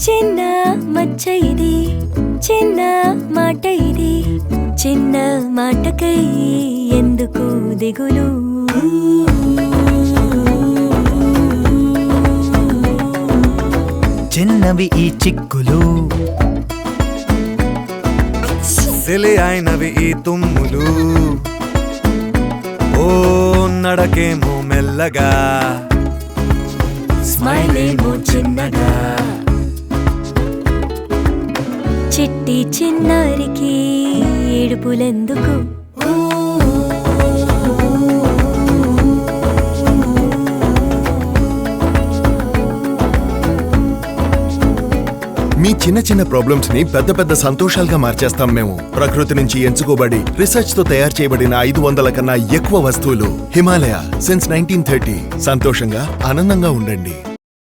చిన్న మచ్చ ఇది, చిన్న మాట ఇది, చిన్న మాటకై ఎందుకు దిగులు? చిన్నవి ఈ చిక్కులు, సిలి అయినవి ఈ తుమ్ములు. ఓ నడకేమో మెల్లగా, స్మైల్ ఏమో చిన్నగా, చిట్టి చిన్నారికి ఏడుపులెందుకు? మీ చిన్న చిన్న ప్రాబ్లమ్స్ ని పెద్ద పెద్ద సంతోషాలుగా మార్చేస్తాం మేము. ప్రకృతి నుంచి ఎంచుకోబడి రీసెర్చ్ తో తయారు చేయబడిన 500 కన్నా ఎక్కువ వస్తువులు. హిమాలయ సిన్స్ 1930. సంతోషంగా ఆనందంగా ఉండండి.